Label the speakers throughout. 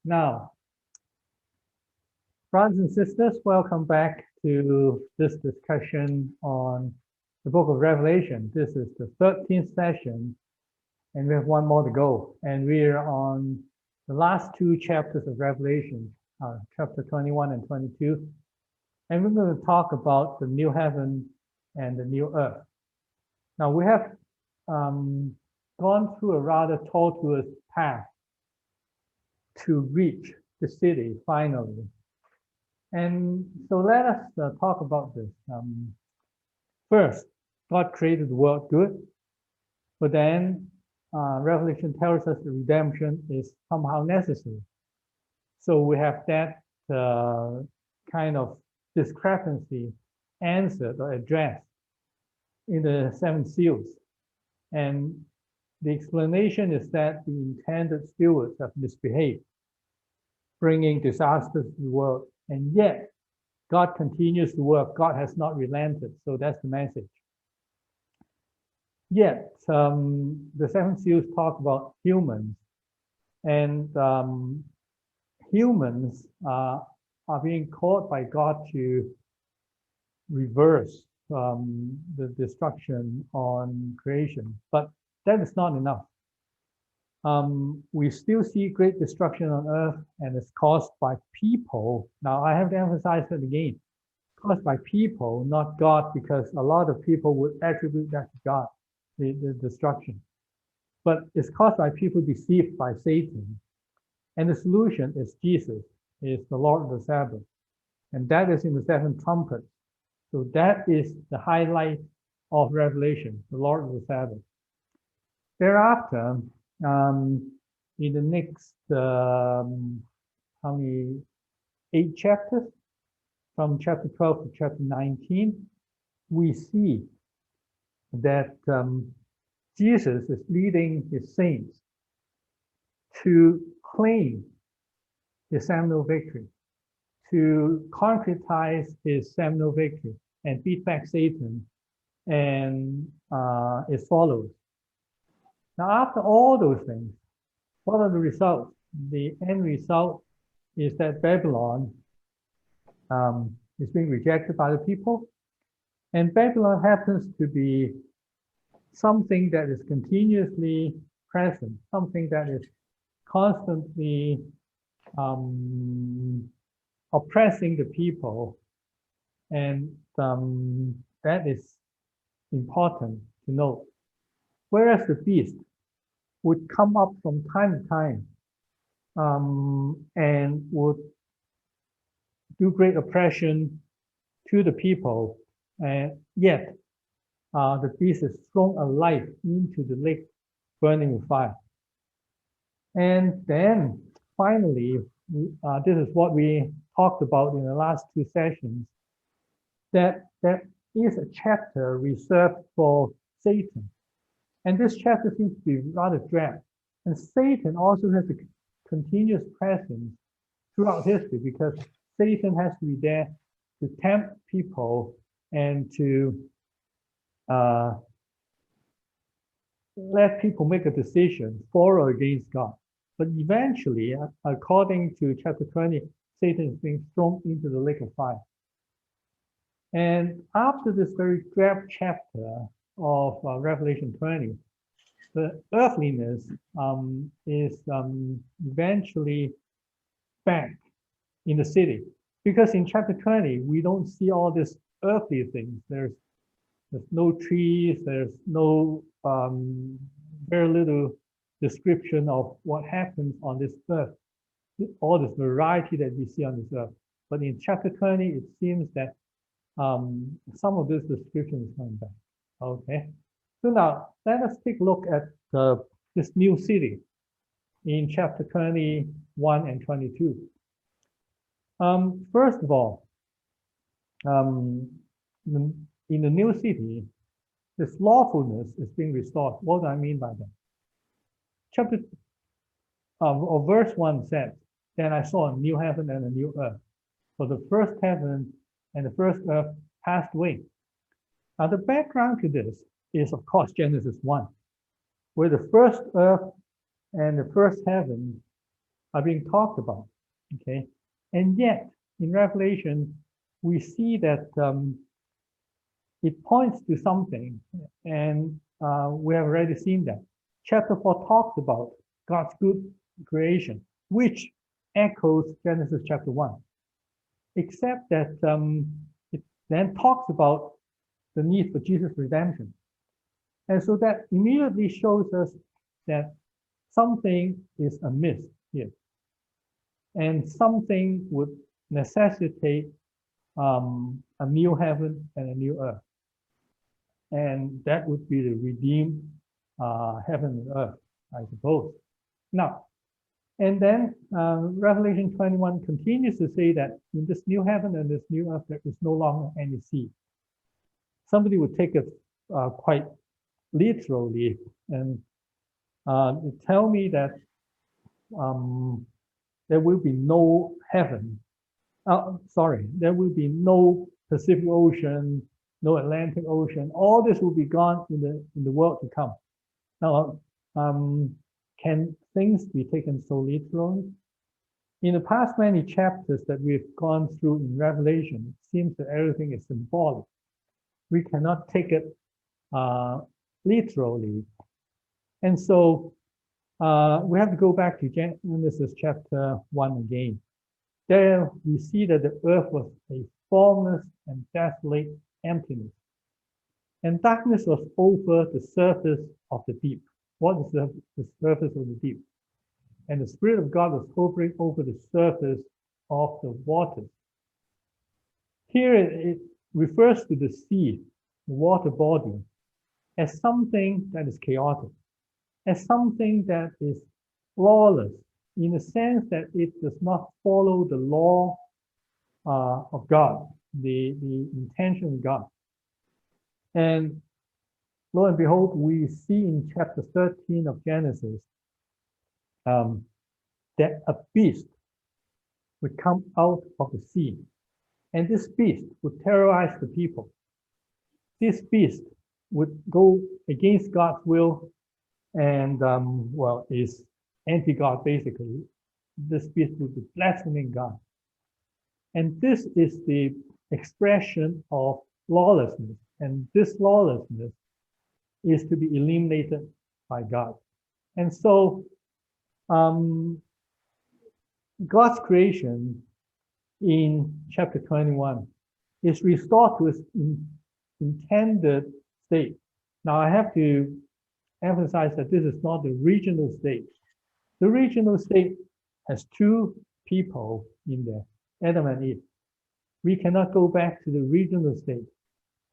Speaker 1: Now, brothers and sisters, welcome back to this discussion on the book of Revelation. This is the 13th session, and we have one more to go. And we are on the last two chapters of Revelation, chapter 21 and 22. And we're going to talk about the new heaven and the new earth. Now, we have gone through a rather tortuous path to reach the city finally. And so let us talk about this. First, God created the world good, but then Revelation tells us the redemption is somehow necessary. So we have that kind of discrepancy answered or addressed in the seven seals. And the explanation is that the intended stewards have misbehaved, bringing disasters to the world. And yet, God continues to work. God has not relented. So that's the message. Yet, the seven seals talk about humans. And humans are being called by God to reverse the destruction on creation. But that is not enough. We still see great destruction on earth, and it's caused by people. Now, I have to emphasize that again. Caused by people, not God, because a lot of people would attribute that to God, the destruction. But it's caused by people deceived by Satan. And the solution is Jesus, is the Lord of the Sabbath. And that is in the seven trumpets. So that is the highlight of Revelation, the Lord of the Sabbath. Thereafter, in the next, 8 chapters, from chapter 12 to chapter 19, we see that Jesus is leading his saints to claim his seminal victory, to concretize his seminal victory and beat back Satan and his followers. Now, after all those things, what are the results? The end result is that Babylon is being rejected by the people. And Babylon happens to be something that is continuously present, something that is constantly oppressing the people. And that is important to note. Whereas the beast would come up from time to time and would do great oppression to the people, and yet the beast is thrown alive into the lake burning with fire. And then finally, this is what we talked about in the last two sessions, that there is a chapter reserved for Satan. And this chapter seems to be rather drab. And Satan also has a continuous presence throughout history, because Satan has to be there to tempt people and to let people make a decision for or against God. But eventually, according to chapter 20, Satan is being thrown into the lake of fire. And after this very drab chapter of Revelation 20, the earthliness is eventually back in the city. Because in chapter 20, we don't see all these earthly things. There's no trees, there's no very little description of what happens on this earth, all this variety that we see on this earth. But in chapter 20, it seems that some of this description is coming back. Okay, so now let us take a look at this new city in chapter 21 and 22. First of all, in the new city, this lawfulness is being restored. What do I mean by that? Chapter or verse 1 says, "Then I saw a new heaven and a new earth. For the first heaven and the first earth passed away." Now, the background to this is, of course, Genesis 1, where the first earth and the first heaven are being talked about. Okay, and yet in Revelation we see that it points to something, and we have already seen that. Chapter 4 talks about God's good creation, which echoes Genesis chapter 1, except that it then talks about the need for Jesus' redemption. And so that immediately shows us that something is amiss here, and something would necessitate a new heaven and a new earth. And that would be the redeemed heaven and earth, I suppose. Now, and then Revelation 21 continues to say that in this new heaven and this new earth, there is no longer any sea. Somebody would take it quite literally and tell me that there will be no heaven. There will be no Pacific Ocean, no Atlantic Ocean. All this will be gone in the world to come. Now, can things be taken so literally? In the past many chapters that we've gone through in Revelation, it seems that everything is symbolic. We cannot take it literally. And so we have to go back to Genesis chapter 1 again. There we see that the earth was a formless and desolate emptiness, and darkness was over the surface of the deep. What is the surface of the deep? And the Spirit of God was hovering over the surface of the waters. Here it refers to the sea, the water body, as something that is chaotic, as something that is lawless, in the sense that it does not follow the law of God, the intention of God. And lo and behold, we see in chapter 13 of Genesis that a beast would come out of the sea. And this beast would terrorize the people. This beast would go against God's will and, well, is anti-God basically. This beast would be blaspheming God. And this is the expression of lawlessness. And this lawlessness is to be eliminated by God. And so God's creation in chapter 21 is restored to its intended state. Now I have to emphasize that this is not the regional state. The regional state has two people in there, Adam and Eve. We cannot go back to the regional state.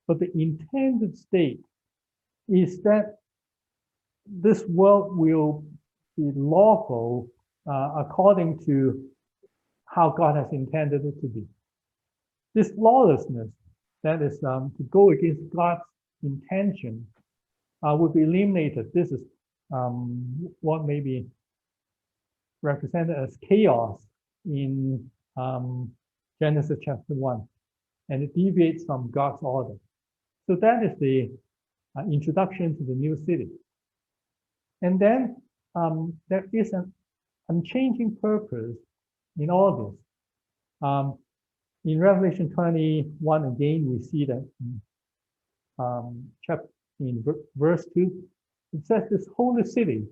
Speaker 1: But the intended state is that this world will be lawful according to how God has intended it to be. This lawlessness, that is to go against God's intention, would be eliminated. This is what may be represented as chaos in Genesis chapter 1, and it deviates from God's order. So that is the introduction to the new city. And then there is an unchanging purpose in all this. In Revelation 21, again, we see that in verse 2, it says this holy city,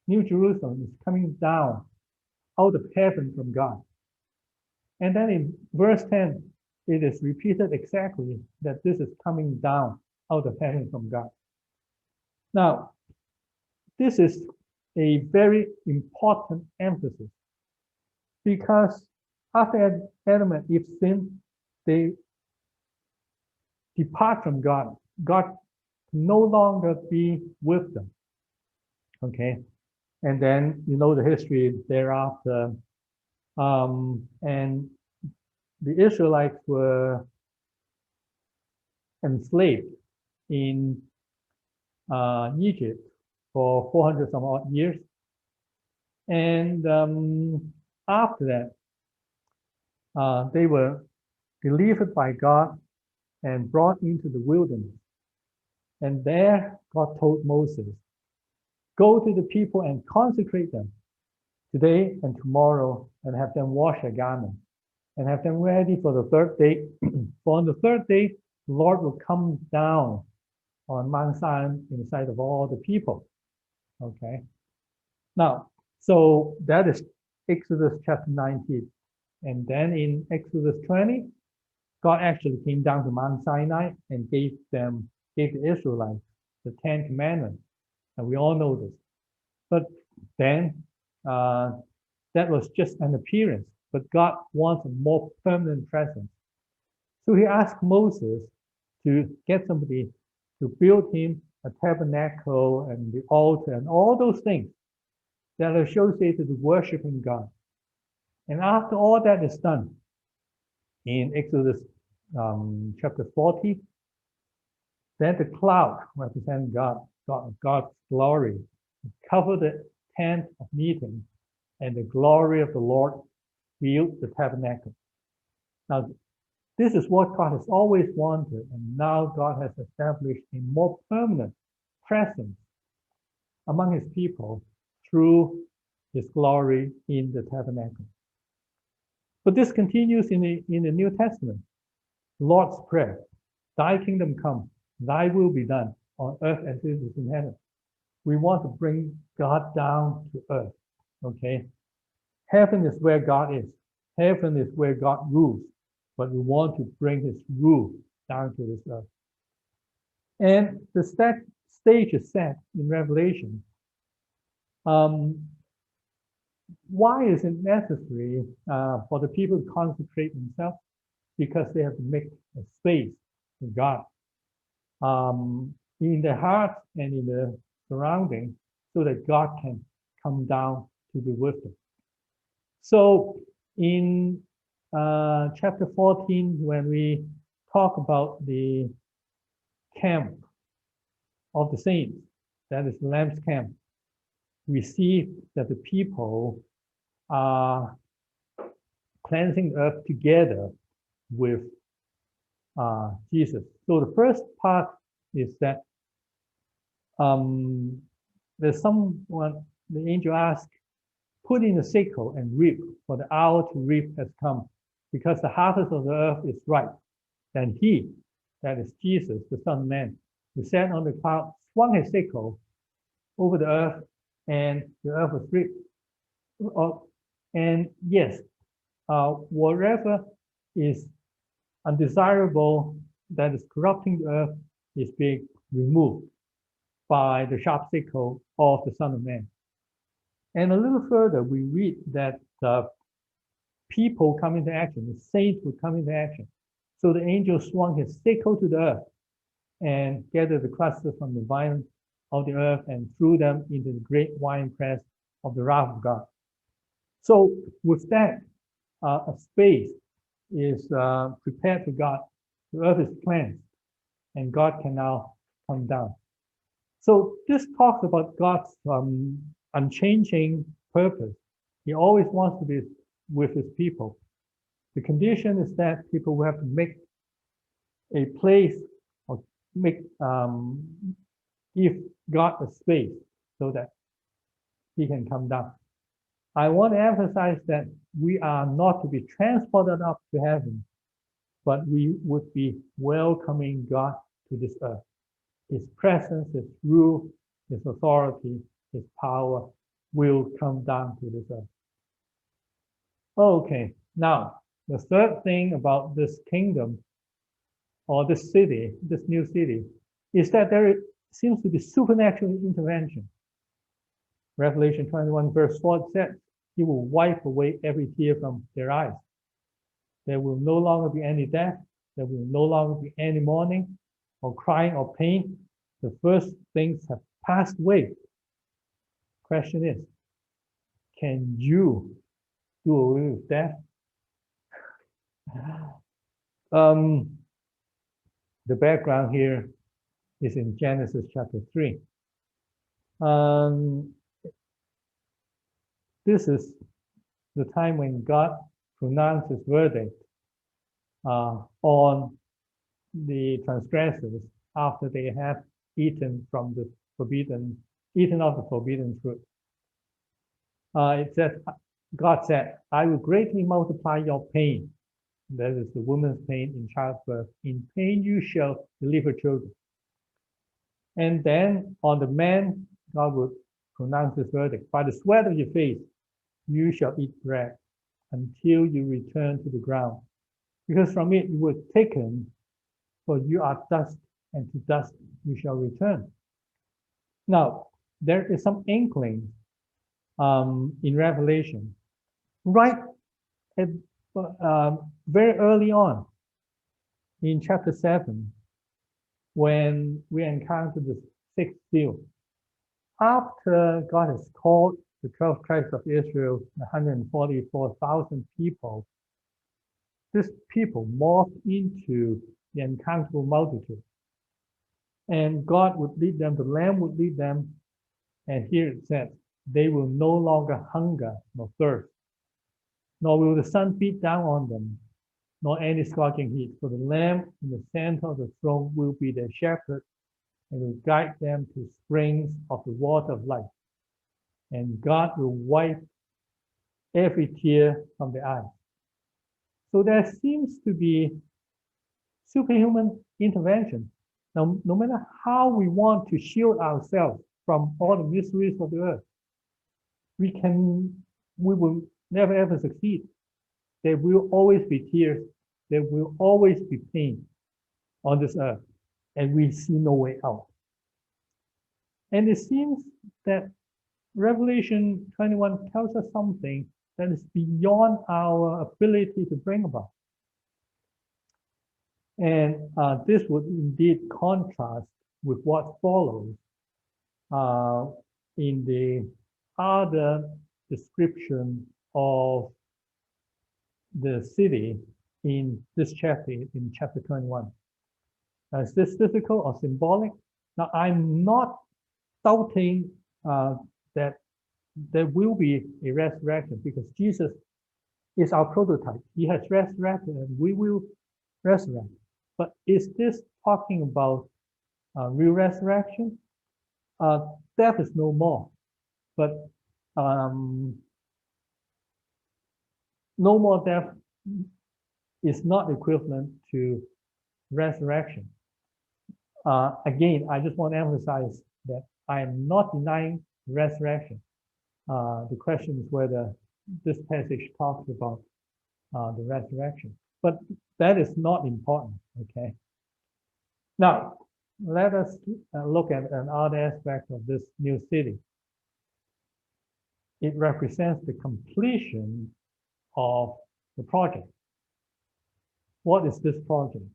Speaker 1: New Jerusalem, is coming down out of heaven from God. And then in verse 10, it is repeated exactly that this is coming down out of heaven from God. Now, this is a very important emphasis, because after Adam and Eve sinned, they depart from God. God can no longer be with them. Okay, and then you know the history thereafter, and the Israelites were enslaved in Egypt for 400 some odd years, and after that, they were delivered by God and brought into the wilderness. And there, God told Moses, "Go to the people and consecrate them today and tomorrow, and have them wash their garments, and have them ready for the third day. For on the third day, the Lord will come down on Mount Zion in the sight of all the people. Okay. Now, so that is Exodus chapter 19. And then in Exodus 20, God actually came down to Mount Sinai and gave the Israelites the 10 commandments. And we all know this. But then that was just an appearance. But God wants a more permanent presence. So he asked Moses to get somebody to build him a tabernacle and the altar and all those things that are associated with worshiping God. And after all that is done, in Exodus chapter 40, then the cloud represents God's glory, covered the tent of meeting, and the glory of the Lord filled the tabernacle. Now, this is what God has always wanted, and now God has established a more permanent presence among his people through his glory in the tabernacle. But this continues in the New Testament. Lord's Prayer, thy kingdom come, thy will be done on earth as it is in heaven. We want to bring God down to earth, okay? Heaven is where God is. Heaven is where God rules, but we want to bring his rule down to this earth. And the stage is set in Revelation. Why is it necessary for the people to consecrate themselves? Because they have to make a space for God in their hearts and in the surrounding, so that God can come down to be with them. So in chapter 14, when we talk about the camp of the saints, that is the Lamb's camp, we see that the people are cleansing the earth together with Jesus. So the first part is that there's someone, the angel asked, put in the sickle and reap, for the hour to reap has come, because the harvest of the earth is ripe. Then he, that is Jesus, the Son of Man, who sat on the cloud, swung his sickle over the earth, and the earth was reaped. And yes, whatever is undesirable that is corrupting the earth is being removed by the sharp sickle of the Son of Man. And a little further, we read that people come into action, the saints would come into action. So the angel swung his sickle to the earth and gathered the clusters from the vine of the earth and threw them into the great winepress of the wrath of God. So with that, a space is prepared for God. The earth is cleansed, and God can now come down. So this talks about God's unchanging purpose. He always wants to be with his people. The condition is that people will have to make a place or give God a space so that he can come down. I want to emphasize that we are not to be transported up to heaven, but we would be welcoming God to this earth. His presence, his rule, his authority, his power will come down to this earth. Okay, now the third thing about this kingdom or this city, this new city, is that there seems to be supernatural intervention. Revelation 21 verse 4 says, he will wipe away every tear from their eyes. There will no longer be any death. There will no longer be any mourning or crying or pain. The first things have passed away. Question is, can you do away with death? The background here is in Genesis chapter 3. This is the time when God pronounced his verdict on the transgressors after they have eaten of the forbidden fruit. It says, God said, I will greatly multiply your pain. That is the woman's pain in childbirth. In pain you shall deliver children. And then on the man, God would pronounce this verdict. By the sweat of your face, you shall eat bread until you return to the ground. Because from it you were taken, for you are dust, and to dust you shall return. Now, there is some inkling in Revelation, right at, very early on in chapter 7, when we encounter the sixth seal. After God has called the 12 tribes of Israel, 144,000 people, these people morphed into the uncountable multitude. And God would lead them, the Lamb would lead them, and here it says, they will no longer hunger nor thirst, nor will the sun beat down on them, nor any scorching heat. For the Lamb in the center of the throne will be their shepherd and will guide them to springs of the water of life. And God will wipe every tear from their eyes. So there seems to be superhuman intervention. Now, no matter how we want to shield ourselves from all the miseries of the earth, we will never ever succeed. There will always be tears. There will always be pain on this earth, and we see no way out. And it seems that Revelation 21 tells us something that is beyond our ability to bring about. And this would indeed contrast with what follows in the other description of the city in this chapter, in chapter 21. Is this physical or symbolic? Now, I'm not doubting that there will be a resurrection, because Jesus is our prototype. He has resurrected and we will resurrect. But is this talking about real resurrection? Death is no more, but no more death is not equivalent to resurrection. Again, I just want to emphasize that I am not denying resurrection. The question is whether this passage talks about the resurrection. But that is not important, okay? Now, let us look at another aspect of this new city. It represents the completion of the project. What is this project?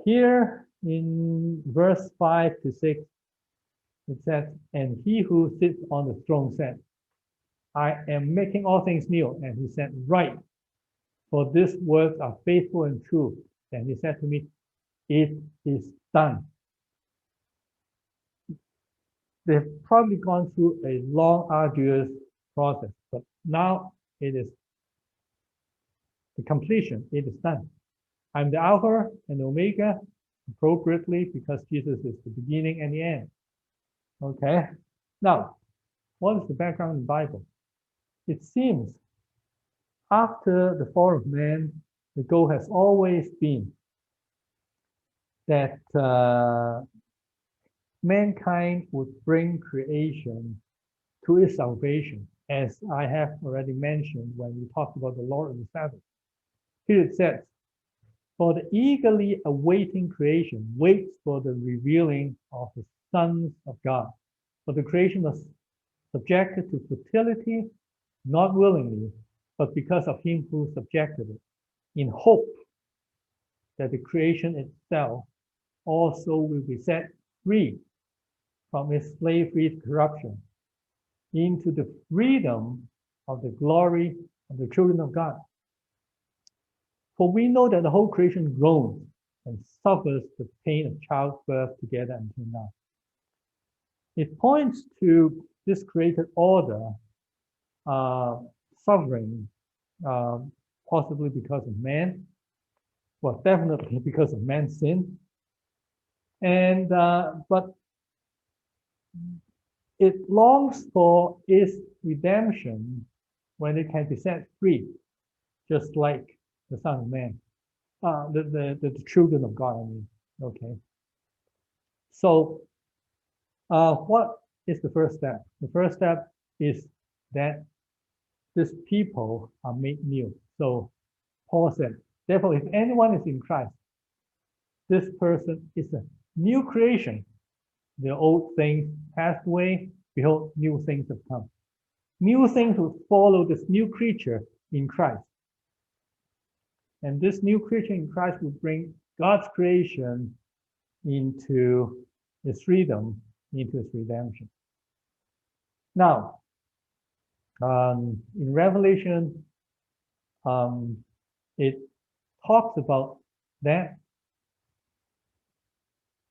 Speaker 1: Here in verse 5 to 6, it says, and he who sits on the throne said, I am making all things new. And he said, right, for these words are faithful and true. And he said to me, it is done. They've probably gone through a long, arduous process, but now it is the completion. It is done. I'm the Alpha and the Omega, appropriately, because Jesus is the beginning and the end. Okay. Now, what is the background in the Bible? It seems after the fall of man, the goal has always been that mankind would bring creation to its salvation, as I have already mentioned when we talked about the Lord of the Sabbath. Here it says, for the eagerly awaiting creation waits for the revealing of the sons of God. For the creation was subjected to fertility, not willingly, but because of him who subjected it, in hope that the creation itself also will be set free from its slavery to corruption into the freedom of the glory of the children of God. For we know that the whole creation groans and suffers the pain of childbirth together until now. It points to this created order suffering, possibly because of man, well, definitely because of man's sin. And but It longs for its redemption when it can be set free, just like the Son of Man, the children of God, I mean. Okay. So what is the first step? The first step is that these people are made new. So Paul said, therefore, if anyone is in Christ, this person is a new creation. The old things passed away. Behold, new things have come. New things will follow this new creature in Christ. And this new creature in Christ will bring God's creation into its freedom, into its redemption. Now, in Revelation, it talks about that.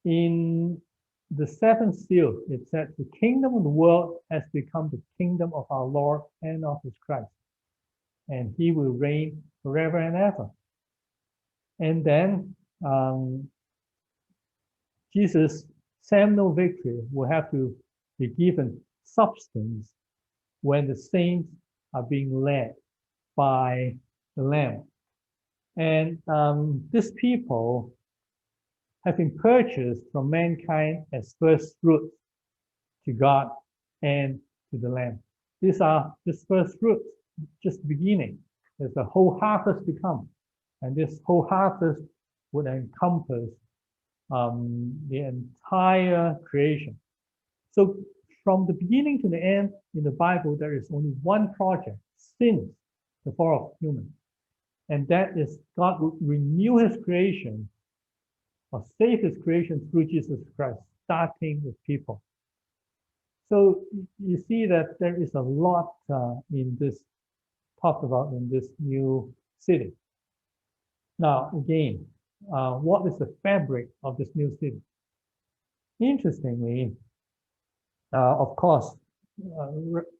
Speaker 1: In the seventh seal, it said, the kingdom of the world has become the kingdom of our Lord and of his Christ, and he will reign forever and ever. And then Jesus' seminal victory will have to be given substance when the saints are being led by the Lamb. And these people have been purchased from mankind as first fruits to God and to the Lamb. These are just first fruits, just the beginning. There's a whole harvest to come. And this whole harvest would encompass the entire creation. So from the beginning to the end in the Bible, there is only one project since the fall of humans. And that is God would renew his creation or save his creation through Jesus Christ, starting with people. So you see that there is a lot in this talked about in this new city. Now, again, what is the fabric of this new city? Interestingly, of course,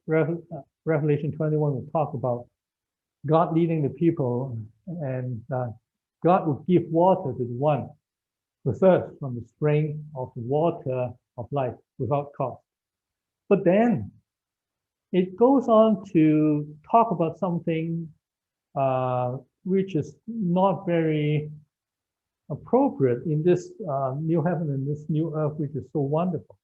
Speaker 1: Revelation 21 will talk about God leading the people, and God will give water to the one who thirsts from the spring of the water of life without cost. But then it goes on to talk about something which is not very appropriate in this new heaven and this new earth, which is so wonderful.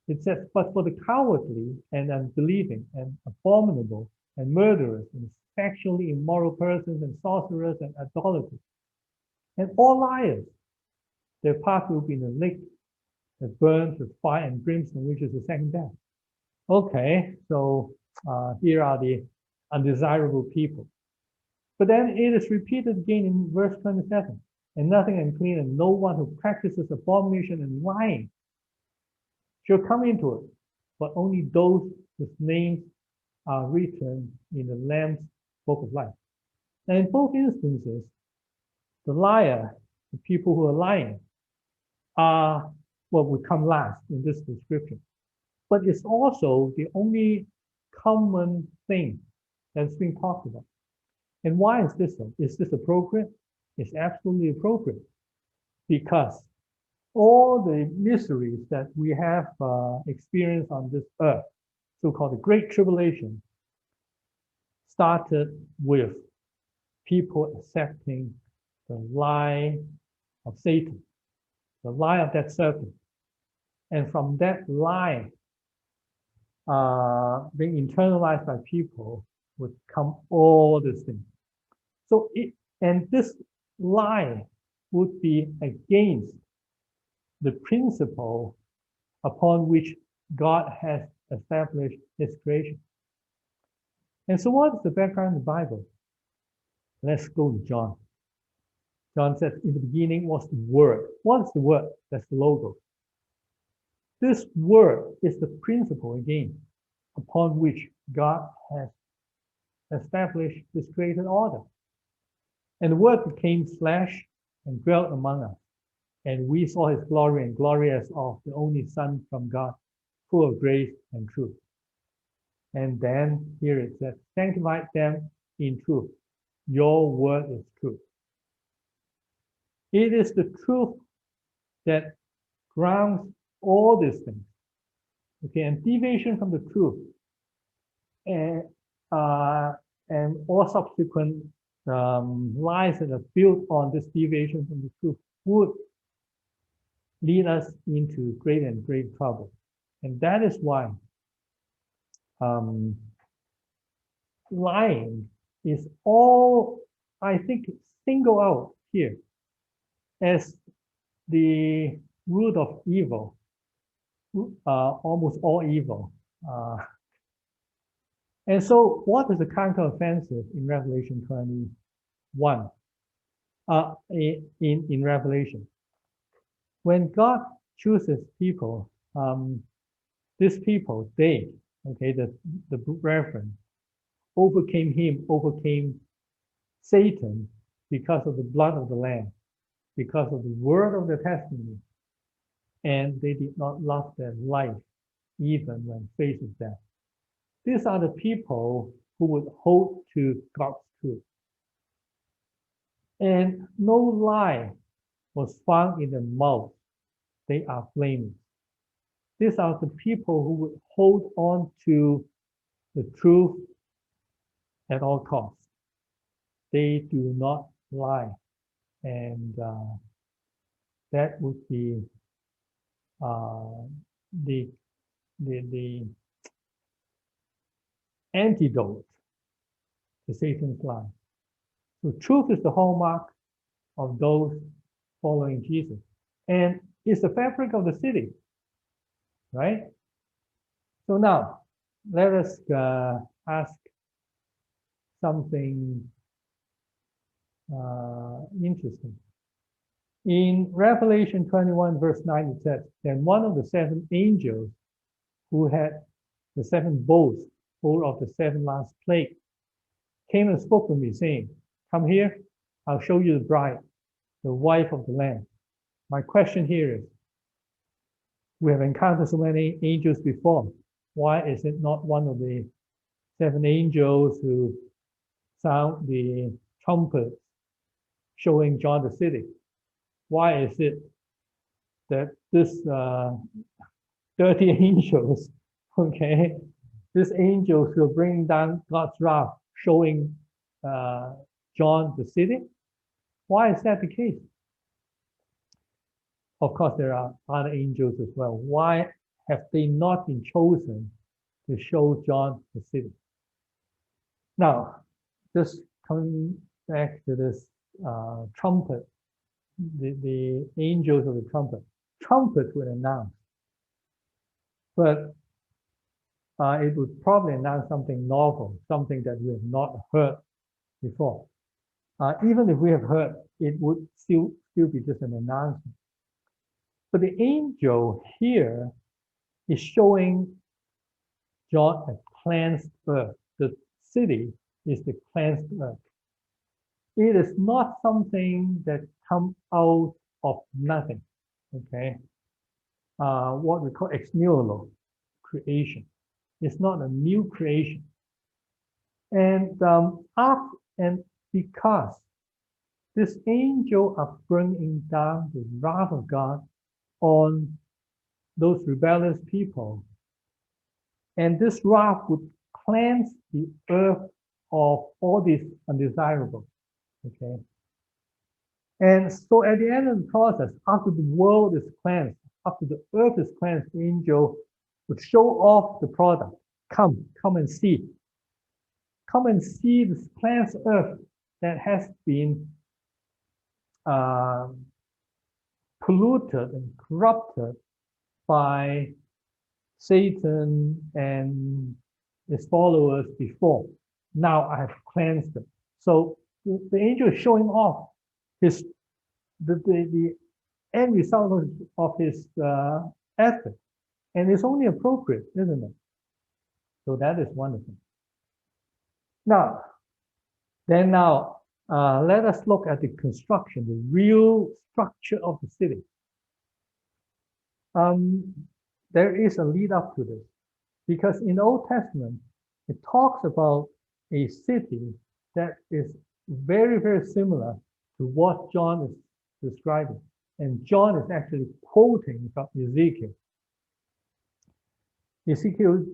Speaker 1: It says, but for the cowardly and unbelieving and abominable and murderers and sexually immoral persons and sorcerers and idolaters and all liars, their part will be in the lake that burns with fire and brimstone, which is the second death. Okay, so here are the undesirable people. But then it is repeated again in verse 27. And nothing unclean and no one who practices abomination and lying shall come into it, but only those whose names are written in the Lamb's book of life. And in both instances, the liar, the people who are lying, are what would come last in this description. But it's also the only common thing that's being talked about. And why is this so? Is this appropriate? It's absolutely appropriate, because all the miseries that we have experienced on this earth, so-called the Great Tribulation, started with people accepting the lie of Satan, the lie of that serpent. And from that lie being internalized by people would come all these things. So this lie would be against the principle upon which God has established his creation. And so what is the background of the Bible? Let's go to John. John says, in the beginning was the Word. What is the Word? That's the logo. This Word is the principle, again, upon which God has established his created order. And the Word became flesh and dwelt among us. And we saw his glory, and glory as of the only Son from God, full of grace and truth. And then here it says, sanctify them in truth. Your word is truth. It is the truth that grounds all these things. Okay, and deviation from the truth, and all subsequent lies that are built on this deviation from the truth would lead us into great and great trouble. And that is why lying is all, I think, single out here as the root of evil, almost all evil. And so what is the counteroffensive in Revelation 21? In Revelation, when God chooses people, these people, the brethren, overcame Satan because of the blood of the Lamb, because of the word of the testimony, and they did not love their life even when faced with death. These are the people who would hold to God's truth. And no lie was found in their mouth. They are blameless. These are the people who would hold on to the truth at all costs. They do not lie. And that would be the antidote to Satan's lie. So truth is the hallmark of those following Jesus. And it's the fabric of the city, right? So now, let us ask something interesting. In Revelation 21, verse 9, it says, then one of the seven angels who had the seven bowls full of the seven last plagues came and spoke with me, saying, come here, I'll show you the bride, the wife of the Lamb. My question here is, we have encountered so many angels before. Why is it not one of the seven angels who sound the trumpet showing John the city? Why is it that this dirty angels, okay, these angels who are bringing down God's wrath, showing John the city? Why is that the case? Of course, there are other angels as well. Why have they not been chosen to show John the city? Now, just coming back to this trumpet, the angels of the trumpet. Trumpet would announce, but it would probably announce something novel, something that we have not heard before. Even if we have heard, it would still be just an announcement. But the angel here is showing John a cleansed earth. The city is the cleansed earth. It is not something that comes out of nothing, okay? What we call ex nihilo creation. It's not a new creation. And because this angel are bringing down the wrath of God on those rebellious people, and this wrath would cleanse the earth of all these undesirables, okay? And so at the end of the process, after the world is cleansed, after the earth is cleansed, the angel would show off the product. Come and see. Come and see this cleansed earth that has been polluted and corrupted by Satan and his followers before. Now I have cleansed them. So the angel is showing off the end result of his effort. And it's only appropriate, isn't it? So that is wonderful. Now, let us look at the construction, the real structure of the city. There is a lead up to this, because in the Old Testament, it talks about a city that is very, very similar to what John is describing. And John is actually quoting from Ezekiel. Ezekiel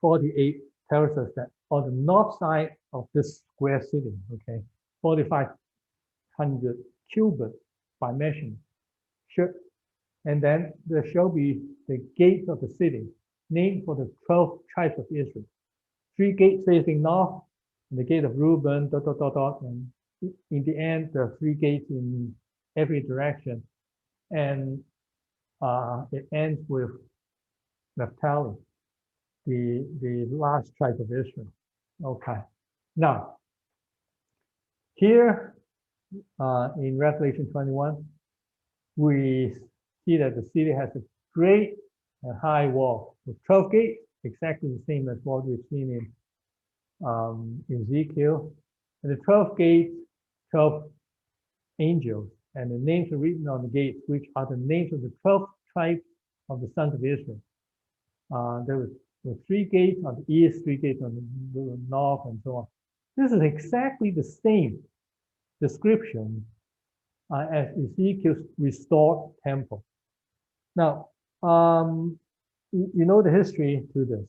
Speaker 1: 48 tells us that on the north side of this square city, okay, 4,500 cubits by measurement, and then there shall be the gates of the city, named for the 12 tribes of Israel. 3 gates facing north, and the gate of Reuben, dot, dot, dot, dot, and in the end, there are 3 gates in every direction. And it ends with Naphtali, the last tribe of Israel. Okay. Now, here in Revelation 21, we see that the city has a great and high wall with 12 gates, exactly the same as what we've seen in Ezekiel. And the 12 gates, 12 angels, and the names are written on the gates, which are the names of the 12 tribes of the sons of Israel. There were 3 gates on the east, 3 gates on the north, and so on. This is exactly the same description as Ezekiel's restored temple. Now, you know the history to this.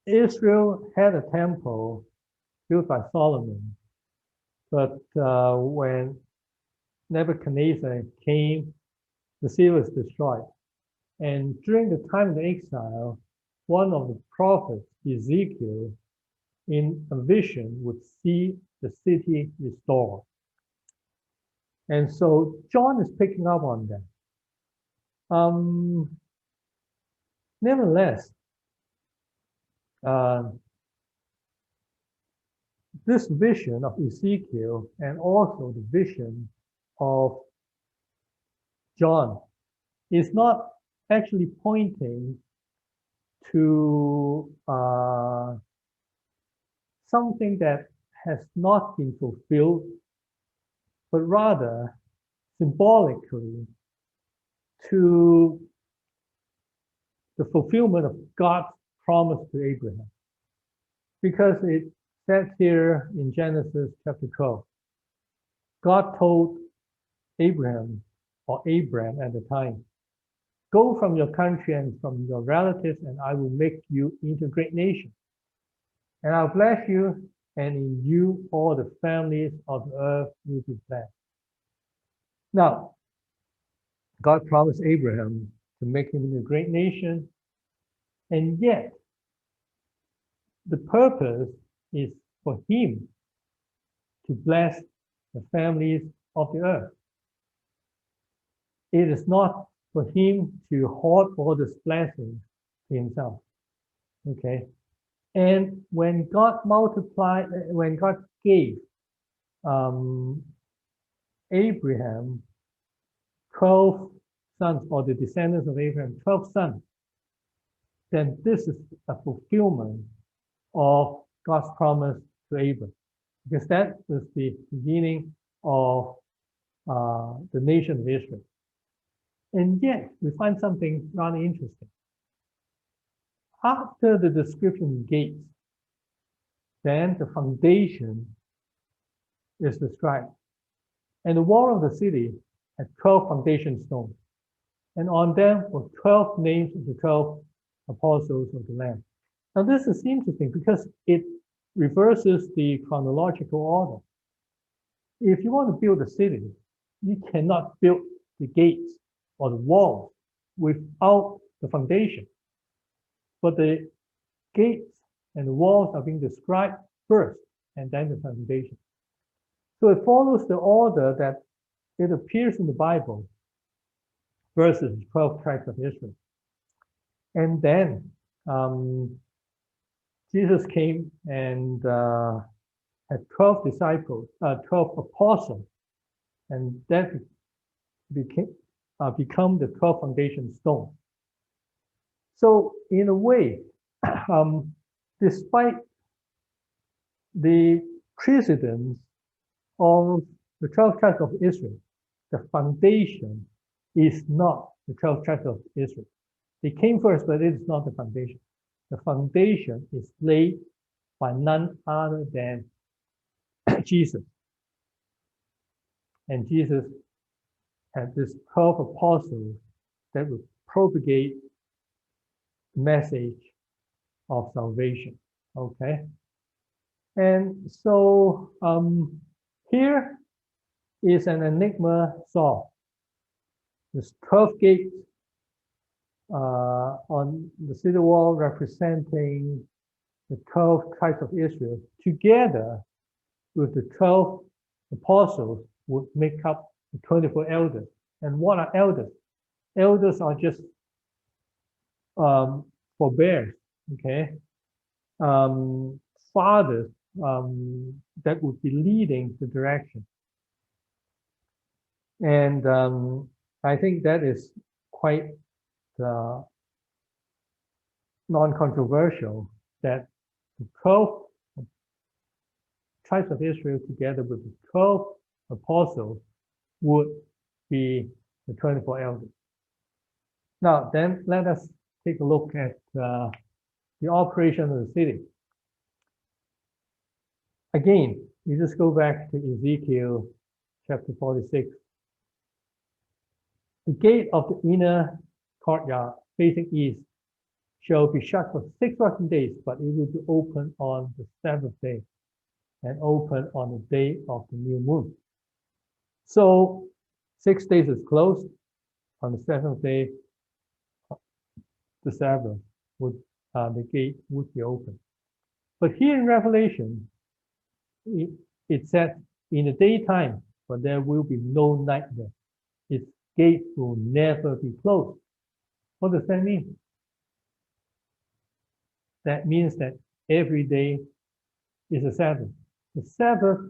Speaker 1: Israel had a temple built by Solomon, but when Nebuchadnezzar came, the city was destroyed. And during the time of the exile, one of the prophets, Ezekiel, in a vision would see the city restored. And so John is picking up on that. Nevertheless, this vision of Ezekiel and also the vision of John is not actually pointing to something that has not been fulfilled, but rather symbolically to the fulfillment of God's promise to Abraham. Because it says here in Genesis chapter 12, God told Abraham, or Abram at the time, go from your country and from your relatives, and I will make you into a great nation. And I'll bless you, and in you all the families of the earth will be blessed. Now, God promised Abraham to make him into a great nation, and yet the purpose is for him to bless the families of the earth. It is not for him to hoard all this blessings to himself. Okay. And when God gave Abraham 12 sons, or the descendants of Abraham, 12 sons, then this is a fulfillment of God's promise to Abraham, because that was the beginning of the nation of Israel. And yet, we find something rather interesting. After the description of gates, then the foundation is described. And the wall of the city had 12 foundation stones. And on them were 12 names of the 12 apostles of the Lamb. Now, this is interesting because it reverses the chronological order. If you want to build a city, you cannot build the gates or the walls without the foundation. But the gates and the walls are being described first, and then the foundation. So it follows the order that it appears in the Bible versus 12 tribes of Israel. And then Jesus came and had 12 disciples, 12 apostles, and that become the 12 foundation stones. So in a way, despite the precedence of the 12 tribes of Israel, the foundation is not the 12 tribes of Israel. They came first, but it is not the foundation. The foundation is laid by none other than Jesus. And Jesus had these 12 apostles that were propagate the message of salvation. Okay. And so here is an enigma solved. There's 12 gates on the city wall representing the 12 tribes of Israel, together with the 12 apostles, would make up the 24 elders. And what are elders? Elders are just forebears, okay? Fathers that would be leading the direction. And I think that is quite non-controversial, that the 12 tribes of Israel together with the 12 apostles would be the 24 elders. Now, then let us take a look at the operation of the city. Again, you just go back to Ezekiel chapter 46. The gate of the inner courtyard facing east shall be shut for 6 working days, but it will be open on the 7th day and open on the day of the new moon. So 6 days is closed. On the 7th day, the Sabbath, the gate would be open. But here in Revelation, it says in the daytime, but there will be no night there. Its gate will never be closed. What does that mean? That means that every day is a Sabbath. The Sabbath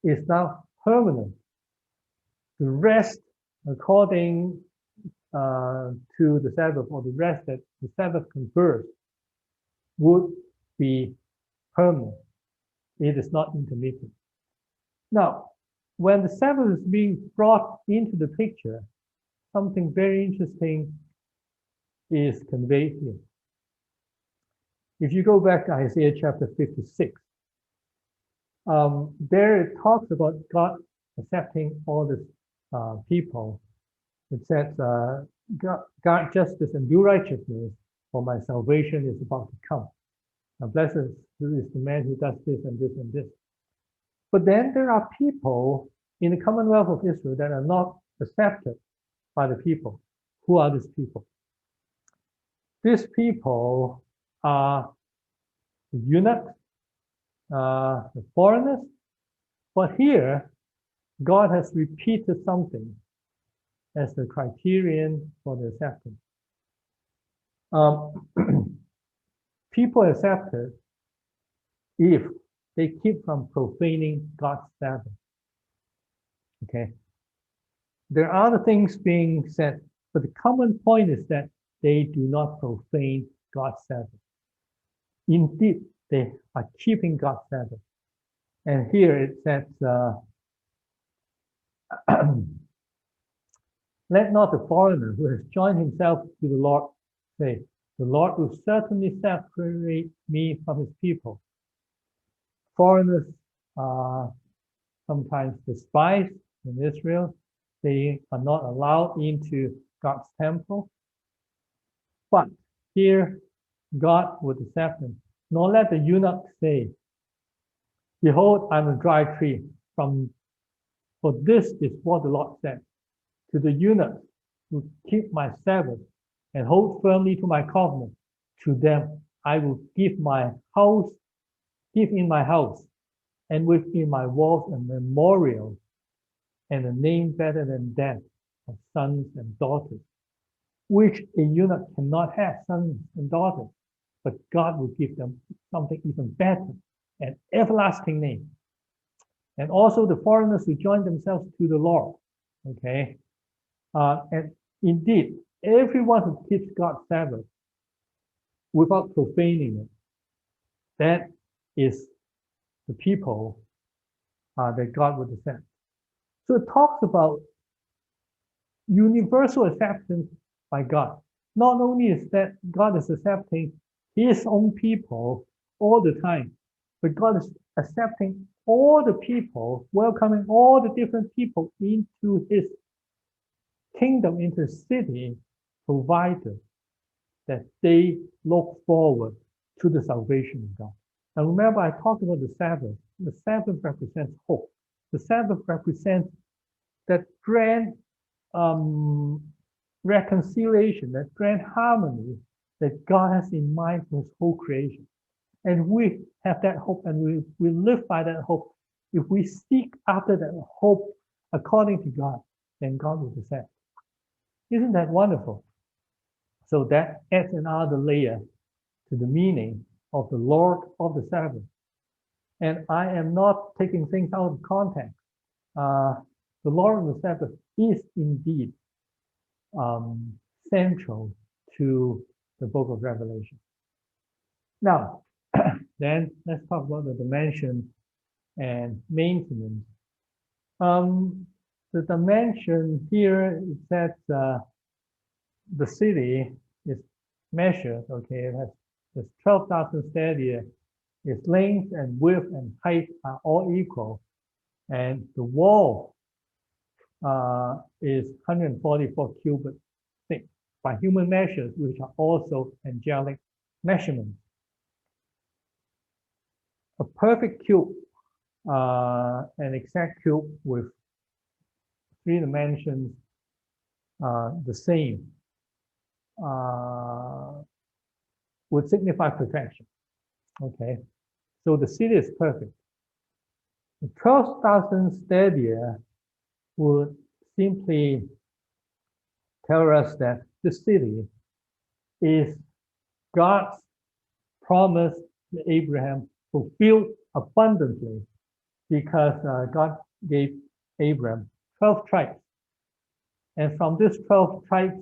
Speaker 1: is now permanent. The rest, according to the Sabbath, or the rest that the Sabbath confers, would be permanent. It is not intermittent. Now, when the Sabbath is being brought into the picture, something very interesting is conveyed here. If you go back to Isaiah chapter 56, there it talks about God accepting all the people. It says, God justice and do righteousness, for my salvation is about to come. Now, blessed is the man who does this and this and this. But then there are people in the Commonwealth of Israel that are not accepted by the people. Who are these people? These people are the eunuchs, the foreigners. But here, God has repeated something as the criterion for the acceptance. People accepted if they keep from profaning God's Sabbath. Okay. There are other things being said, but the common point is that they do not profane God's Sabbath. Indeed, they are keeping God's Sabbath. And here it says, let not the foreigner who has joined himself to the Lord say, the Lord will certainly separate me from his people. Foreigners are sometimes despised in Israel. They are not allowed into God's temple. But here, God would accept them. Nor let the eunuch say, behold, I'm a dry tree. For this is what the Lord said. To the eunuchs who keep my Sabbath and hold firmly to my covenant, to them I will give in my house, and within my walls a memorial and a name better than that of sons and daughters, which a eunuch cannot have, sons and daughters, but God will give them something even better, an everlasting name. And also the foreigners who join themselves to the Lord, okay? And indeed, everyone who keeps God's Sabbath without profaning it, that is the people that God would accept. So it talks about universal acceptance by God. Not only is that God is accepting his own people all the time, but God is accepting all the people, welcoming all the different people into his kingdom, into his city provider, that they look forward to the salvation of God. And remember, I talked about the Sabbath. The Sabbath represents hope. The Sabbath represents that grand reconciliation, that grand harmony that God has in mind for his whole creation. And we have that hope, and we live by that hope. If we seek after that hope according to God, then God will descend. Isn't that wonderful? So that adds another layer to the meaning of the Lord of the Sabbath. And I am not taking things out of context. The Lord of the Sabbath is indeed central to the book of Revelation. Now, then let's talk about the dimension and maintenance. The dimension here is that the city is measured, okay, it has 12,000 stadia. Its length and width and height are all equal. And the wall is 144 cubits thick by human measures, which are also angelic measurements. A perfect cube, an exact cube with 3 dimensions, the same, would signify perfection. Okay, so the city is perfect. The 12,000 stadia would simply tell us that the city is God's promise to Abraham fulfilled abundantly, because God gave Abraham 12 tribes. And from these 12 tribes,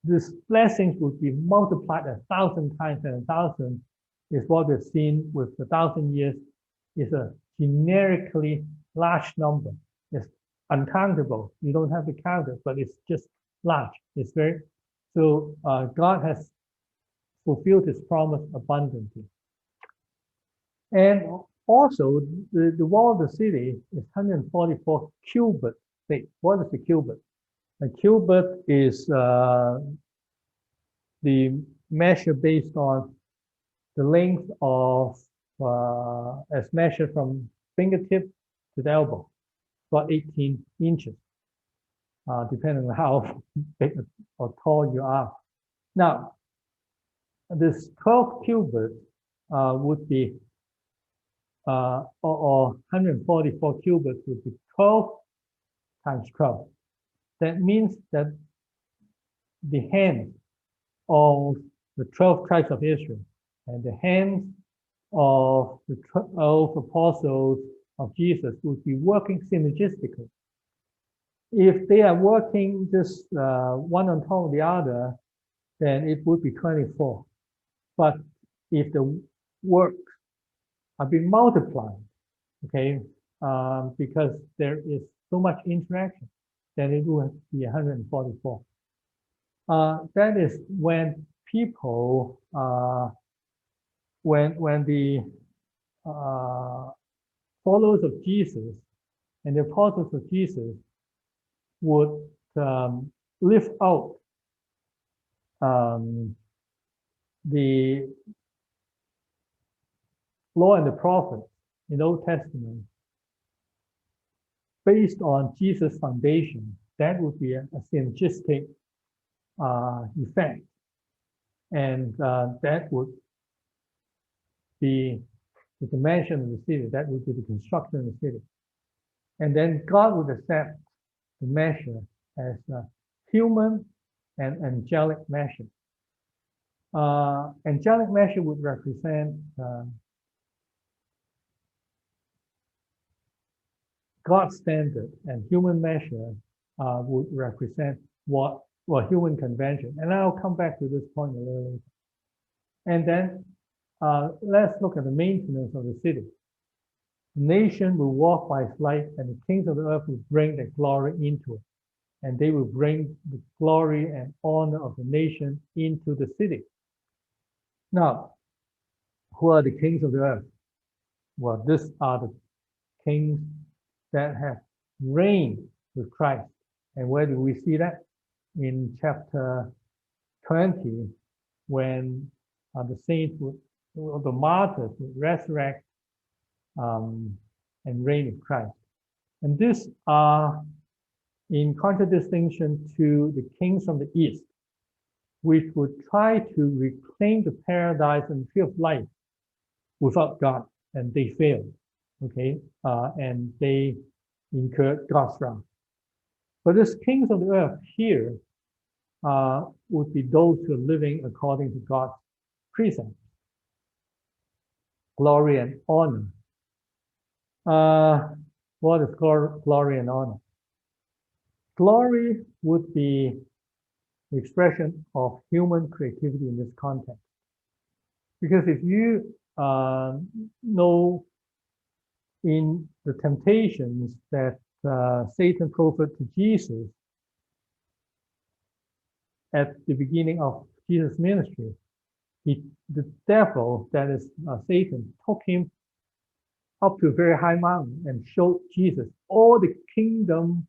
Speaker 1: these blessings would be multiplied 1,000 times, and 1,000 is what we've seen with the 1,000 years, is a generically large number. It's uncountable. You don't have to count it, but it's just large. It's very, so God has fulfilled his promise abundantly. And also, the wall of the city is 144 cubits thick. What is a cubit? A cubit is the measure based on the length of, as measured from fingertip to the elbow, about 18 inches, depending on how big or tall you are. Now, this 12 cubits would be, or 144 cubits would be 12 times 12. That means that the hands of the 12 tribes of Israel and the hands of the 12 apostles of Jesus would be working synergistically. If they are working just one on top of the other, then it would be 24. But if the works are being multiplied, okay, because there is so much interaction, then it will be 144. That is when people, when the followers of Jesus and the apostles of Jesus would live out the law and the prophets in the Old Testament based on Jesus' foundation, that would be a synergistic effect. And that would be the dimension of the city, that would be the construction of the city. And then God would accept the measure as a human and angelic measure. Angelic measure would represent God's standard, and human measure would represent what human convention. And I'll come back to this point a little later. And then let's look at the maintenance of the city. The nation will walk by its light, and the kings of the earth will bring their glory into it. And they will bring the glory and honor of the nation into the city. Now, who are the kings of the earth? Well, these are the kings that have reigned with Christ. And where do we see that? In chapter 20, when the saints or the martyrs would resurrect and reign with Christ. And these are in contradistinction to the kings from the east, which would try to reclaim the paradise and tree of life without God, and they failed, okay? And they incurred God's wrath. But these kings of the earth here would be those who are living according to God's precepts, glory and honor. What is glory and honor? Glory would be the expression of human creativity in this context. Because if you know in the temptations that Satan proffered to Jesus at the beginning of Jesus' ministry, the devil, that is Satan, took him up to a very high mountain and showed Jesus all the kingdoms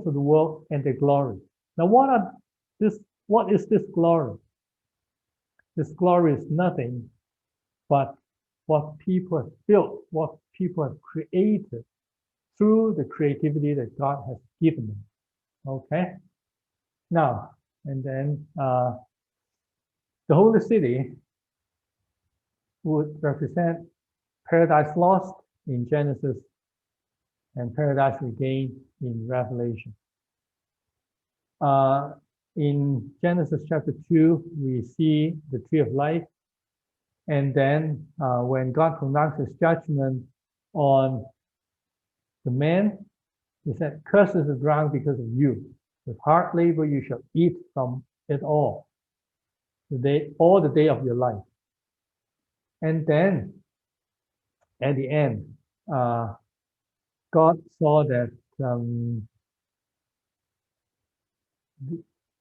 Speaker 1: of the world and their glory. Now, what is this glory? This glory is nothing but what people have built, what people have created through the creativity that God has given them. Okay? Now, and then the holy city would represent paradise lost in Genesis and paradise regained in Revelation. In Genesis chapter 2, we see the tree of life. And then when God pronounces judgment on the man, he said, "Cursed is the ground because of you. With hard labor you shall eat from it all the day of your life." And then at the end, God saw that the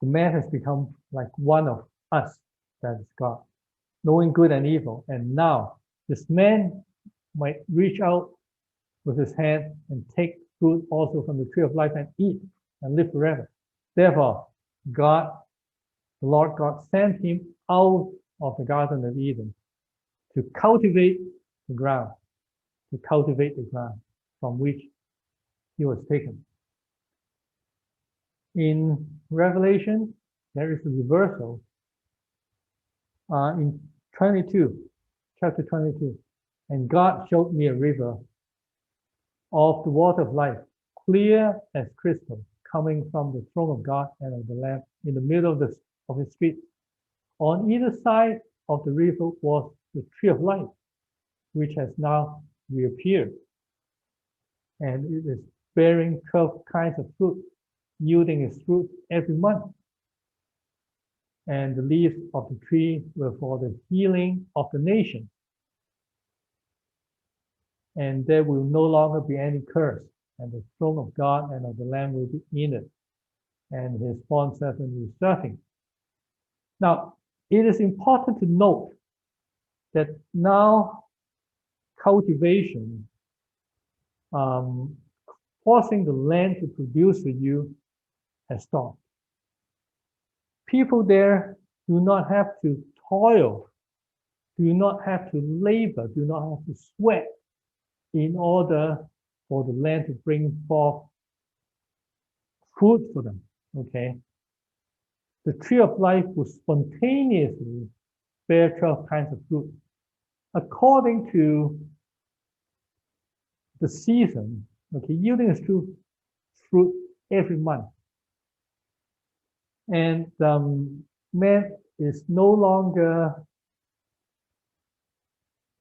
Speaker 1: man has become like one of us, that is God, knowing good and evil. And now this man might reach out with his hand and take fruit also from the tree of life and eat and live forever. Therefore, God, the Lord God, sent him out of the Garden of Eden to cultivate the ground, from which he was taken. In Revelation, there is a reversal. In chapter 22, and God showed me a river of the water of life, clear as crystal, coming from the throne of God and of the Lamb in the middle of the street. On either side of the river was the tree of life, which has now reappeared. And it is bearing 12 kinds of fruit, yielding its fruit every month. And the leaves of the tree were for the healing of the nation. And there will no longer be any curse, and the throne of God and of the Lamb will be in it, and his bondservant will serve him. Now, it is important to note that now cultivation, forcing the land to produce for you, has stopped. People there do not have to toil, do not have to labor, do not have to sweat in order for the land to bring forth food for them, okay? The tree of life will spontaneously bear 12 kinds of fruit according to the season, okay, yielding its fruit every month. And man is no longer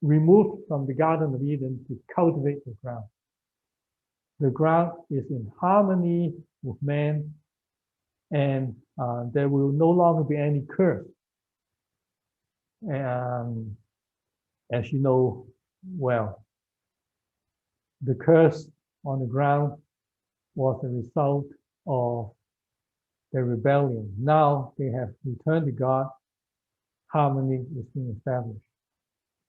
Speaker 1: removed from the Garden of Eden to cultivate the ground. The ground is in harmony with man, and there will no longer be any curse. As you know well, the curse on the ground was the result of their rebellion. Now they have returned to God. Harmony is being established.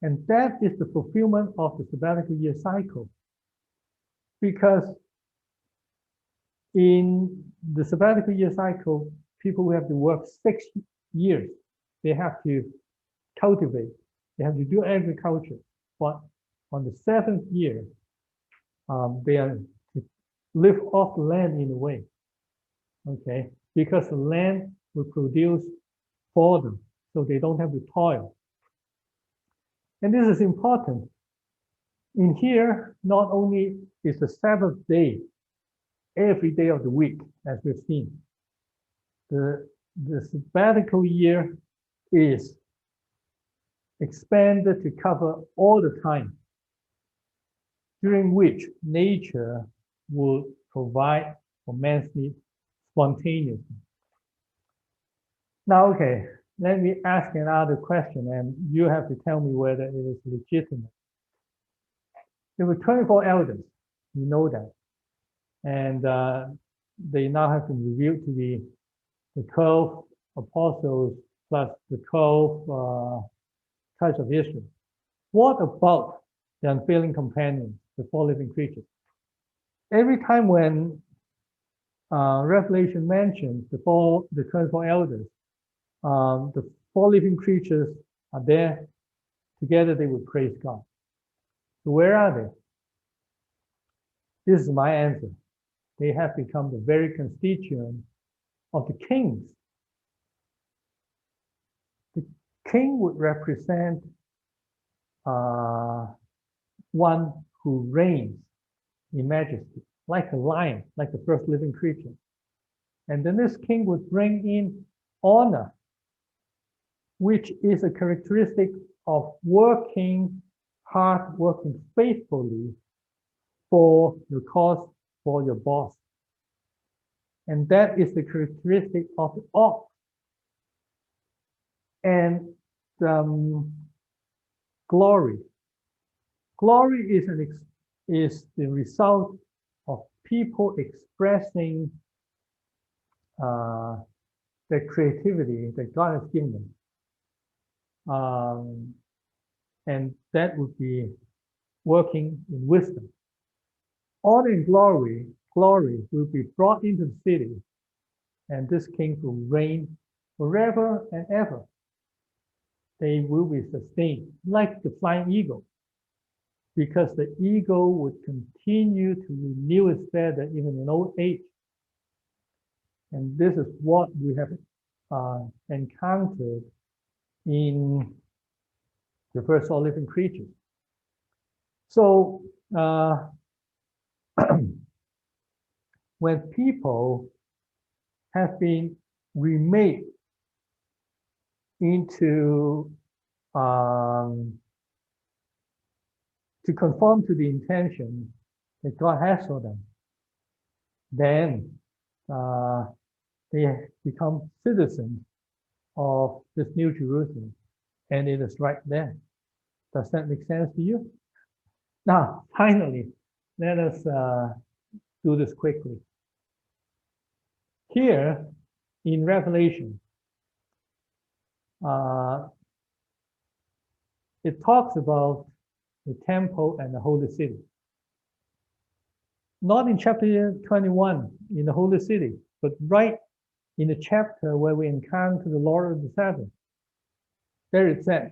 Speaker 1: And that is the fulfillment of the sabbatical year cycle. Because In the sabbatical year cycle, people who have to work 6 years, they have to cultivate, they have to do agriculture. But on the 7th year, they are to live off the land in a way, okay? Because the land will produce for them, so they don't have to toil. And this is important. In here, not only is the Sabbath day every day of the week, as we've seen, the sabbatical year is expanded to cover all the time during which nature will provide for man's needs spontaneously. Now, okay, let me ask another question, and you have to tell me whether it is legitimate. There were 24 elders, you know that, and they now have been revealed to be the 12 apostles plus the 12 tribes of Israel. What about the unfailing companions, the 4 living creatures? Every time when Revelation mentions the 24 elders, the 4 living creatures are there. Together they would praise God. So where are they? This is my answer. They have become the very constituent of the kings. The king would represent one who reigns in majesty, like a lion, like the first living creature. And then this king would bring in honor, which is a characteristic of working hard, working faithfully for your cause, for your boss. And that is the characteristic of the ox. And glory. Glory is the result of people expressing the creativity that God has given them. And that would be working in wisdom. Honor and glory will be brought into the city, and this king will reign forever and ever. They will be sustained like the flying eagle, because the eagle would continue to renew its feather even in old age. And this is what we have encountered in the first all living creatures. So when people have been remade into to conform to the intention that God has for them, then they become citizens of this New Jerusalem, and it is right there. Does that make sense to you? Now, finally, let us do this quickly. Here in Revelation, it talks about the temple and the holy city. Not in chapter 21 in the holy city, but right in the chapter where we encounter the Lord of the Sabbath. There it says,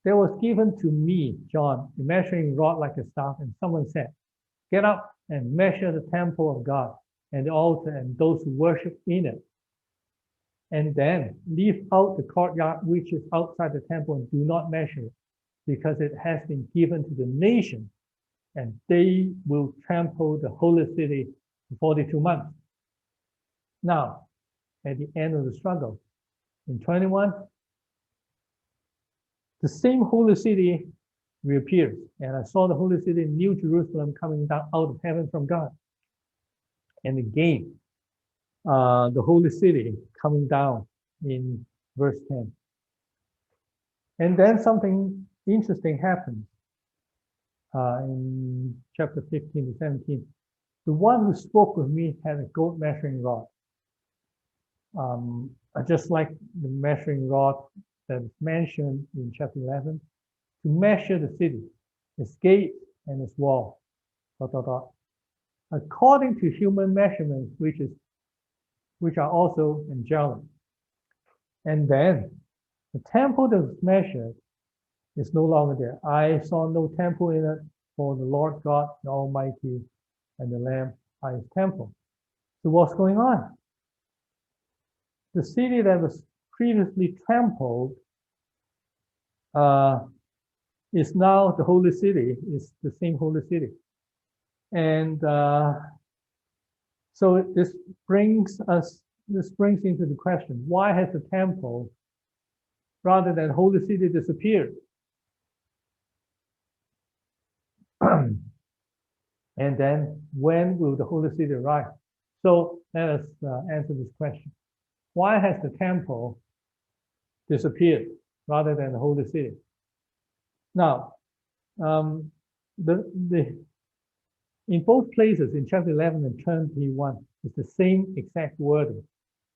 Speaker 1: "There was given to me, John, a measuring rod like a staff, and someone said, 'Get up and measure the temple of God and the altar and those who worship in it. And then leave out the courtyard which is outside the temple and do not measure it, because it has been given to the nation, and they will trample the holy city for 42 months.'" Now, at the end of the struggle, in 21, the same holy city reappears, and I saw the holy city, New Jerusalem, coming down out of heaven from God. And again, the holy city coming down in verse 10. And then something interesting happens in chapter 15 to 17. The one who spoke with me had a gold measuring rod, just like the measuring rod that is mentioned in chapter 11, to measure the city, its gate and its wall. according to human measurements, which are also angelic. And then the temple that was measured is no longer there. I saw no temple in it, for the Lord God, the Almighty, and the Lamb are his temple. So what's going on? The city that was previously trampled is now the holy city, is the same holy city. And so this brings into the question, why has the temple, rather than holy city, disappeared? And then when will the holy city arrive? So let us answer this question. Why has the temple disappeared rather than the holy city? Now, in both places, in chapter 11 and 21, it's the same exact wording,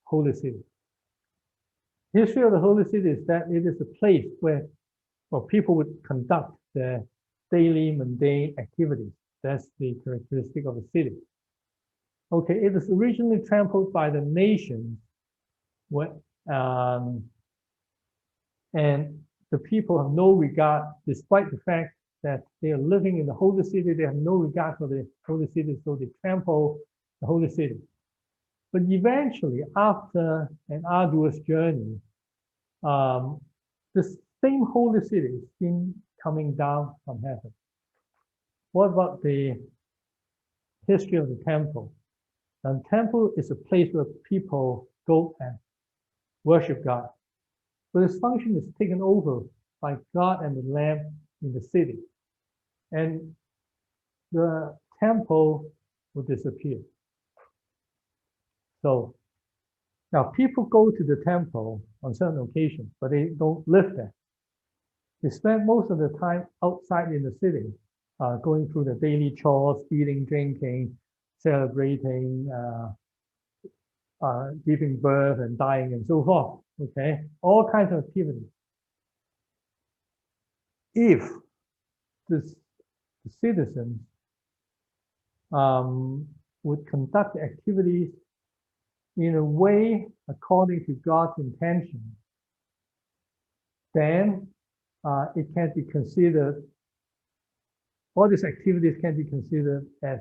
Speaker 1: holy city. History of the holy city is that it is a place where people would conduct their daily mundane activities. That's the characteristic of a city. Okay, it was originally trampled by the nations, and the people have no regard, despite the fact that they are living in the holy city, they have no regard for the holy city, so they trample the holy city. But eventually, after an arduous journey, the same holy city is seen coming down from heaven. What about the history of the temple? The temple is a place where people go and worship God. But its function is taken over by God and the Lamb in the city. And the temple will disappear. So now people go to the temple on certain occasions, but they don't live there. They spend most of the time outside in the city, going through the daily chores, eating, drinking, celebrating, giving birth and dying and so forth. Okay, all kinds of activities. If the citizens would conduct activities in a way according to God's intention, then it can be considered, all these activities can be considered as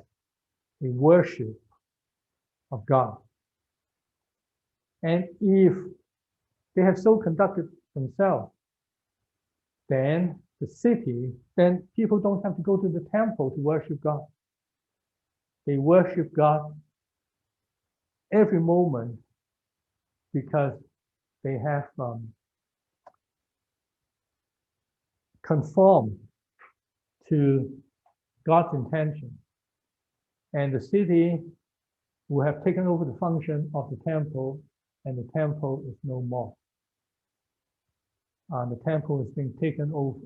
Speaker 1: a worship of God. And if they have so conducted themselves, then people don't have to go to the temple to worship God. They worship God every moment because they have conformed to God's intention. And the city will have taken over the function of the temple, and the temple is no more. The temple is being taken over,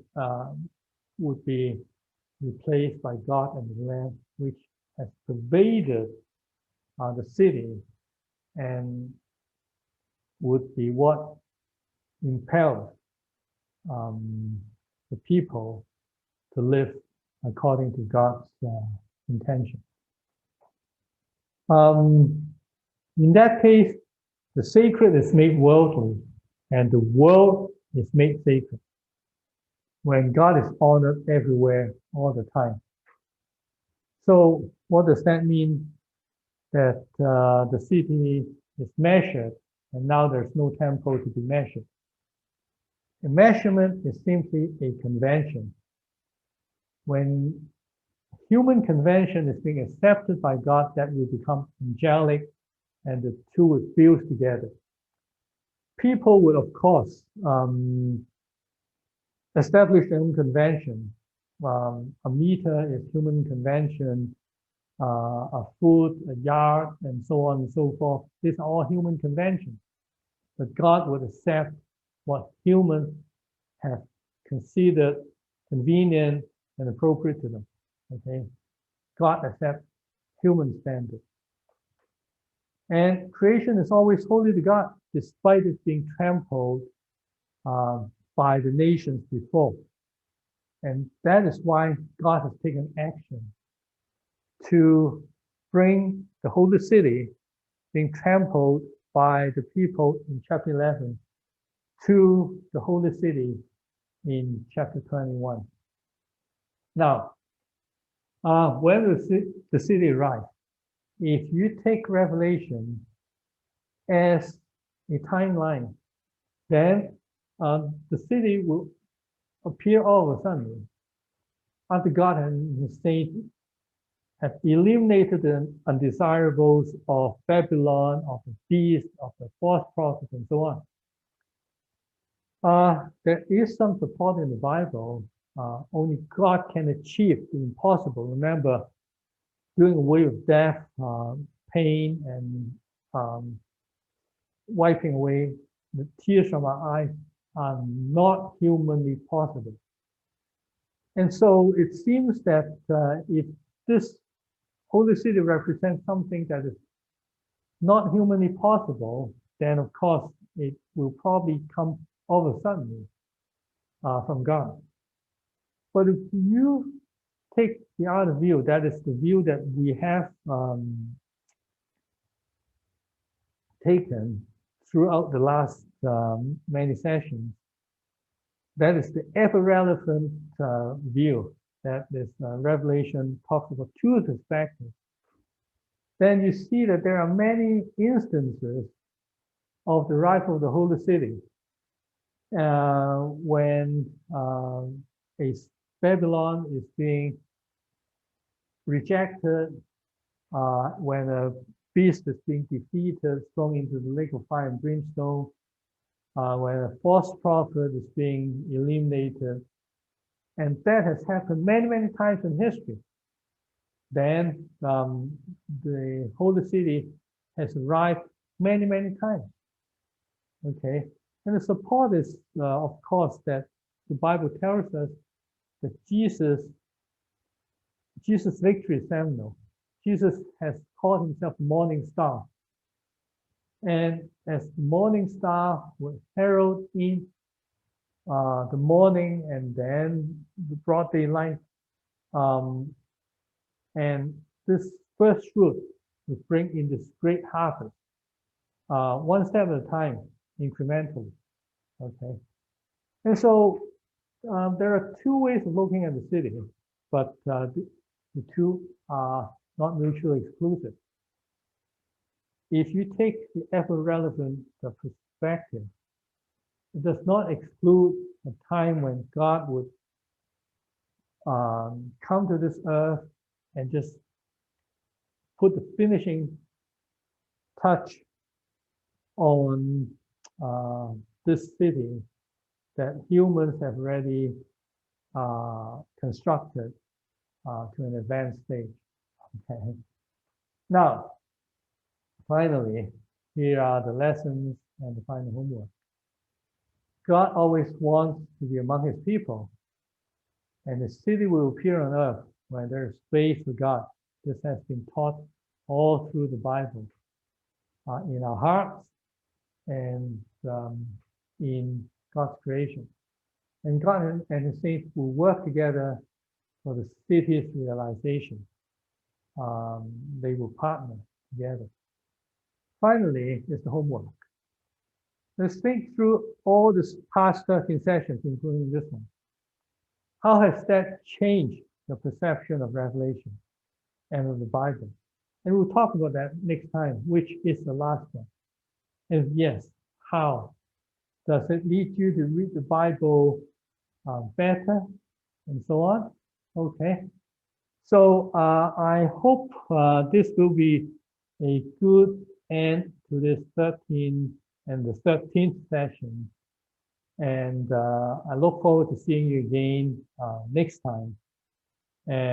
Speaker 1: would be replaced by God and the Lamb, which has pervaded the city and would be what impels the people to live according to God's intention. In that case, the sacred is made worldly, and the world is made sacred when God is honored everywhere, all the time. So what does that mean? That the city is measured, and now there's no temple to be measured. A measurement is simply a convention. When human convention is being accepted by God, that will become angelic, and the two will fuse together. People will, of course, establish their own convention. A meter is human convention, a foot, a yard, and so on and so forth. These are all human conventions. But God would accept what humans have considered convenient and appropriate to them. Okay, God accepts human standards. And creation is always holy to God, despite it being trampled by the nations before. And that is why God has taken action to bring the holy city being trampled by the people in chapter 11 to the holy city in chapter 21. Now, when the city arrived, if you take Revelation as a timeline, then the city will appear all of a sudden after God and his saints have eliminated the undesirables of Babylon, of the beast, of the false prophets, and so on. There is some support in the Bible. Only God can achieve the impossible. Remember, doing away with death, pain, and wiping away the tears from our eyes are not humanly possible. And so it seems that if this holy city represents something that is not humanly possible, then of course it will probably come all of a sudden from God. But if you take the other view, that is the view that we have taken throughout the last many sessions, that is the ever-relevant view, that this Revelation talks about two perspectives, then you see that there are many instances of the arrival of the holy city when Babylon is being rejected, when a beast is being defeated, thrown into the lake of fire and brimstone, when a false prophet is being eliminated. And that has happened many, many times in history. Then the holy city has arrived many, many times. Okay, and the support is, of course, that the Bible tells us that Jesus' victory is seminal. Jesus has called himself morning star. And as the morning star will herald in the morning and then the broad daylight, and this first fruit will bring in this great harvest, one step at a time, incrementally. Okay, and so there are two ways of looking at the city, but the two are not mutually exclusive. If you take the ever-relevant perspective, it does not exclude a time when God would come to this earth and just put the finishing touch on this city that humans have already constructed to an advanced stage. Okay. Now, finally, here are the lessons and the final homework. God always wants to be among his people, and the city will appear on earth when there is space for God. This has been taught all through the Bible, in our hearts and in God's creation. And God and his saints will work together for the city's realization. They will partner together. Finally, is the homework. Let's think through all the past 13 sessions, including this one. How has that changed your perception of Revelation and of the Bible? And we'll talk about that next time, which is the last one. And yes, how? Does it lead you to read the Bible better and so on? Okay. So I hope this will be a good end to this 13th and the 13th session. And I look forward to seeing you again next time. And